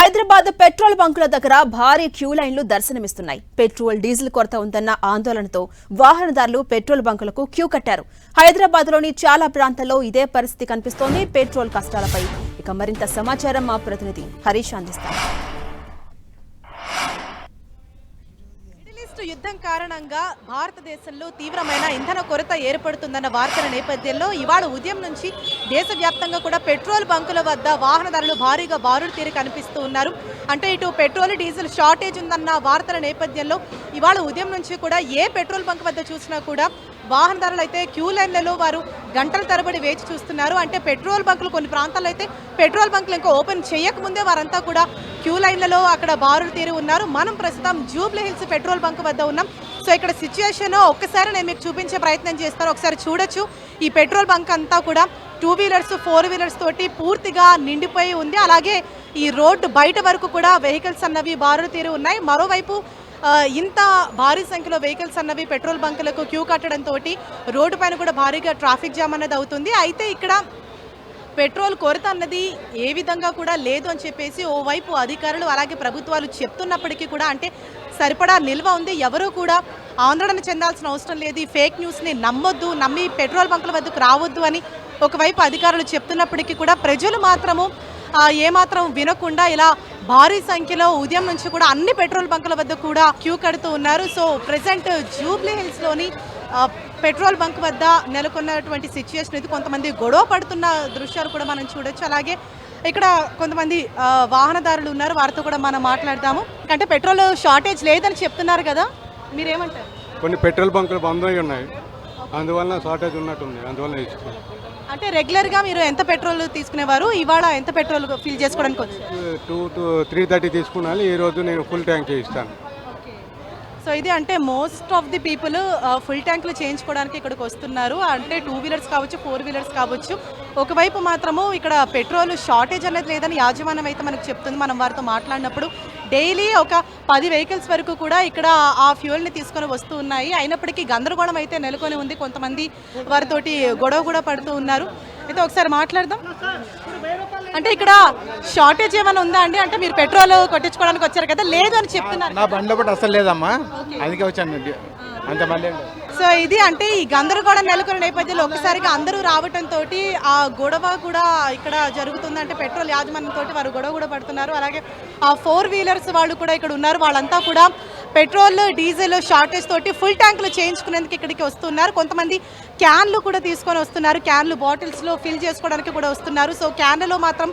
Hyderabad petrol బంకుల దగ్గర భారీ queue లైన్లు దర్శనమిస్తున్నాయి. పెట్రోల్ డీజిల్ కొరత ఉందన్న ఆందోళనతో వాహనదారులు పెట్రోల్ బంకులకు క్యూ కట్టారు. హైదరాబాద్ లోని చాలా ప్రాంతాల్లో ఇదే పరిస్థితి కనిపిస్తోంది. పెట్రోల్ కష్టాలపై ఇక మరింత సమాచారం మా ప్రతినిధి హరీష్ అందిస్తారు. యుద్ధం కారణంగా భారతదేశంలో తీవ్రమైన ఇంధన కొరత ఏర్పడుతుందన్న వార్తల నేపథ్యంలో ఇవాళ ఉదయం నుంచి దేశవ్యాప్తంగా కూడా పెట్రోల్ బంకుల వద్ద వాహనదారులు భారీగా బారులు తీరి కనిపిస్తూ ఉన్నారు. అంటే ఇటు పెట్రోల్ డీజిల్ షార్టేజ్ ఉందన్న వార్తల నేపథ్యంలో ఇవాళ ఉదయం నుంచి కూడా ఏ పెట్రోల్ బంక్ వద్ద చూసినా కూడా వాహనదారులు అయితే క్యూ లైన్లలో వారు గంటల తరబడి వేచి చూస్తున్నారు. అంటే పెట్రోల్ బంకులు కొన్ని ప్రాంతాల్లో అయితే పెట్రోల్ బంకులు ఇంకా ఓపెన్ చేయకముందే వారంతా కూడా క్యూ లైన్లలో అక్కడ బారులు తీరి ఉన్నారు. మనం ప్రస్తుతం జూబ్లీ హిల్స్ పెట్రోల్ బంక్ వద్ద ఉన్నాం. సో ఇక్కడ సిచ్యుయేషన్ ఒక్కసారి నేను మీకు చూపించే ప్రయత్నం చేస్తాను. ఒకసారి చూడొచ్చు. ఈ పెట్రోల్ బంక్ అంతా కూడా 2 వీలర్స్ 4 వీలర్స్ తోటి పూర్తిగా నిండిపోయి ఉంది. అలాగే ఈ రోడ్డు బయట వరకు కూడా వెహికల్స్ అన్నవి బారులు తీరి ఉన్నాయి. మరోవైపు ఇంత భారీ సంఖ్యలో వెహికల్స్ అన్నవి పెట్రోల్ బంకులకు క్యూ కట్టడంతో రోడ్డు పైన కూడా భారీగా ట్రాఫిక్ జామ్ అన్నది అవుతుంది. అయితే ఇక్కడ పెట్రోల్ కొరత అన్నది ఏ విధంగా కూడా లేదు అని చెప్పేసి ఓవైపు అధికారులు అలాగే ప్రభుత్వాలు చెప్తున్నప్పటికీ కూడా అంటే సరిపడా నిల్వ ఉంది, ఎవరూ కూడా ఆందోళన చెందాల్సిన అవసరం లేదు, ఈ ఫేక్ న్యూస్ని నమ్మొద్దు, నమ్మి పెట్రోల్ బంకుల వద్దకు రావద్దు అని ఒకవైపు అధికారులు చెప్తున్నప్పటికీ కూడా ప్రజలు మాత్రము ఏమాత్రం వినకుండా ఇలా భారీ సంఖ్యలో ఉదయం నుంచి కూడా అన్ని పెట్రోల్ బంకుల వద్ద కూడా క్యూ కడుతూ ఉన్నారు. సో ప్రజెంట్ జూబ్లీ హిల్స్లోని పెట్రోల్ బంక్ వద్ద నెలకొన్నటువంటి సిచ్యుయేషన్ ఇది. కొంతమంది గొడవ పడుతున్న దృశ్యాలు కూడా మనం చూడొచ్చు. అలాగే ఇక్కడ కొంతమంది వాహనదారులు ఉన్నారు, వారితో కూడా మనం మాట్లాడదాము. అంటే పెట్రోల్ షార్టేజ్ లేదని చెప్తున్నారు కదా, మీరేమంటారు? కొన్ని పెట్రోల్ బంకులు బంద్ అయి ఉన్నాయి, అందువల్ల షార్టేజ్ ఉన్నట్టుంది, అందువల్ల ఇస్తున్నాం. అంటే రెగ్యులర్గా మీరు ఎంత పెట్రోల్ తీసుకునేవారు, ఇవాళ ఎంత పెట్రోల్ ఫిల్ చేసుకోవడానికి వచ్చారు? 2 to 330 తీసుకున్నాను. ఈరోజు నేను ఫుల్ ట్యాంక్ ఇస్తాను. సో ఇది అంటే most of the people full ట్యాంకులు చేయించుకోవడానికి ఇక్కడికి వస్తున్నారు. అంటే 2 వీలర్స్ కావచ్చు 4 వీలర్స్ కావచ్చు. ఒకవైపు మాత్రము ఇక్కడ పెట్రోల్ షార్టేజ్ అనేది లేదని యాజమాన్యం అయితే మనకు చెప్తుంది. మనం వారితో మాట్లాడినప్పుడు డైలీ ఒక 10 వెహికల్స్ వరకు కూడా ఇక్కడ ఆ ఫ్యూయల్ని తీసుకొని వస్తూ ఉన్నాయి. అయినప్పటికీ గందరగోళం అయితే నెలకొని ఉంది. కొంతమంది వారితోటి గొడవ కూడా పడుతూ ఉన్నారు. అయితే ఒకసారి మాట్లాడదాం. అంటే ఇక్కడ షార్టేజ్ ఏమైనా ఉందా అండి? అంటే మీరు పెట్రోల్ కొట్టించుకోవడానికి వచ్చారు కదా, లేదు అని చెప్తున్నారు. నా బండి ఒకటి అసలు లేదమ్మా, అందుకే వచ్చాను అంత మళ్ళీ. సో ఇది అంటే ఈ గందరగోళం నెలకొన్న నేపథ్యంలో ఒక్కసారిగా అందరూ రావడంతో ఆ గొడవ కూడా ఇక్కడ జరుగుతుంది. అంటే పెట్రోల్ యాజమాన్యంతో వారు గొడవ కూడా పడుతున్నారు. అలాగే ఆ 4 వీలర్స్ వాళ్ళు కూడా ఇక్కడ ఉన్నారు. వాళ్ళంతా కూడా పెట్రోల్ డీజిల్ షార్టేజ్ తోటి ఫుల్ ట్యాంకులు చేయించుకునేందుకు ఇక్కడికి వస్తున్నారు. కొంతమంది క్యాన్లు కూడా తీసుకొని వస్తున్నారు, క్యాన్లు బాటిల్స్లో ఫిల్ చేసుకోవడానికి కూడా వస్తున్నారు. సో క్యాన్లలో మాత్రం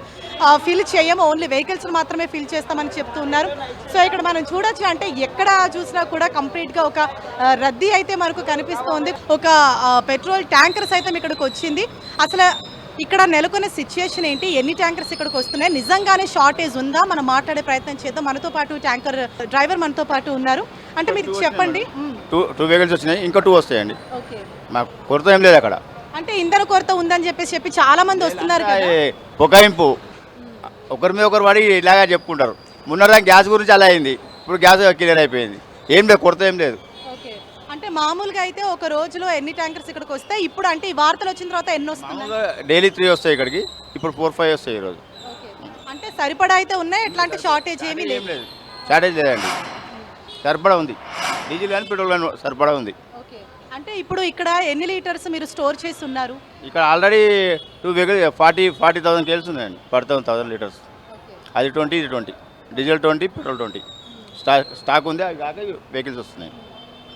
ఫిల్ చేయము, ఓన్లీ వెహికల్స్ మాత్రమే ఫిల్ చేస్తామని చెప్తూ ఉన్నారు. సో ఇక్కడ మనం చూడొచ్చు, అంటే ఎక్కడ చూసినా కూడా కంప్లీట్గా ఒక రద్దీ అయితే మనకు కనిపిస్తోంది. ఒక పెట్రోల్ ట్యాంకర్ సైతం ఇక్కడికి వచ్చింది. అసలు ఇక్కడ నెలకొన్న సిచ్యుయేషన్ ఏంటి, ఎన్ని ట్యాంకర్స్ ఇక్కడికి వస్తున్నాయి, నిజంగానే షార్టేజ్ ఉందా, మనం మాట్లాడే ప్రయత్నం చేద్దాం. మనతో పాటు ట్యాంకర్ డ్రైవర్ మనతో పాటు ఉన్నారు. అంటే మీరు చెప్పండి. 2 వెహికల్స్ వచ్చినాయి, ఇంకా 2 వస్తాయండి. మాకు కొరత ఏం లేదు అక్కడ. అంటే ఇంధన కొరత ఉందని చెప్పి చాలా మంది వస్తున్నారు కదా. పొగాయింపు ఒకరి మీద ఒకరు పడి ఇలాగా చెప్పుకుంటారు. మొన్న గ్యాస్ గురించి అలా అయింది, ఇప్పుడు గ్యాస్ క్లియర్ అయిపోయింది. ఏం లేదు, కొరత ఏం లేదు. అంటే మామూలుగా అయితే ఒక రోజులో ఎన్ని ట్యాంకర్స్ ఇక్కడికి వస్తాయి, ఇప్పుడు అంటే ఈ వార్తలు వచ్చిన తర్వాత ఎన్ని వస్తున్నాయి? డైలీ 3 వస్తాయి ఇక్కడికి, ఇప్పుడు 4-5 వస్తాయి ఈరోజు. అంటే సరిపడా అయితే ఉన్నాయి, ఎట్లాంటి షార్టేజ్ ఏమీ లేదు. షార్టేజ్ లేదండి, సరిపడా ఉంది. డీజిల్ కానీ పెట్రోల్ కానీ సరిపడా ఉంది. అంటే ఇప్పుడు ఇక్కడ ఎన్ని లీటర్స్ మీరు స్టోర్ చేసి ఉన్నారు? ఇక్కడ ఆల్రెడీ 2 వెహికల్ 40,000 కేల్స్ ఉన్నాయండి. 40,000 లీటర్స్. అది 20, ఇది 20. డీజిల్ 20, పెట్రోల్ 20 స్టాక్ ఉంది. అవి కాక వెహికల్స్ వస్తున్నాయి.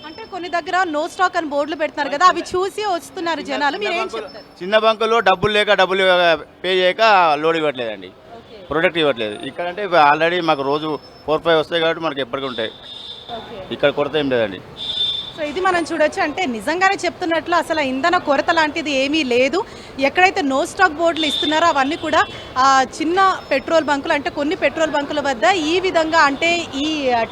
అంటే కొన్ని దగ్గర నో స్టాక్ అని బోర్డులు పెడుతున్నారు కదా, అవి చూసి వస్తున్నారు జనాలు. మీరు ఏం చెప్తారు? చిన్న బంకులో డబ్బులు పే చేయక లోడ్ ఇవ్వట్లేదండి, ప్రొడక్ట్ ఇవ్వట్లేదు. ఇక్కడ అంటే ఆల్రెడీ మాకు రోజు 4-5 వస్తాయి కాబట్టి మనకి ఎప్పటికీ ఉంటాయి. ఇక్కడ కొరత ఏం లేదండి. సో ఇది మనం చూడొచ్చు. అంటే నిజంగానే చెప్తున్నట్లు అసలు ఇంధన కొరత లాంటిది ఏమీ లేదు. ఎక్కడైతే నో స్టాక్ బోర్డులు ఇస్తున్నారో అవన్నీ కూడా చిన్న పెట్రోల్ బంకులు, అంటే కొన్ని పెట్రోల్ బంకుల వద్ద ఈ విధంగా అంటే ఈ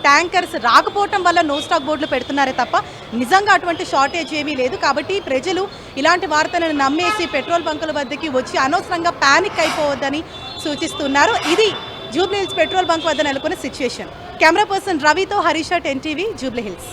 ట్యాంకర్స్ రాకపోవటం వల్ల నో స్టాక్ బోర్డులు పెడుతున్నారే తప్ప నిజంగా అటువంటి షార్టేజ్ ఏమీ లేదు. కాబట్టి ప్రజలు ఇలాంటి వార్తలను నమ్మేసి పెట్రోల్ బంకుల వద్దకి వచ్చి అనవసరంగా ప్యానిక్ అయిపోవద్దని సూచిస్తున్నారు. ఇది జూబ్లీ హిల్స్ పెట్రోల్ బంక్ వద్ద నెలకొన్న సిచ్యుయేషన్. కెమెరా పర్సన్ రవితో హరీష్, 10 TV, జూబ్లీ హిల్స్.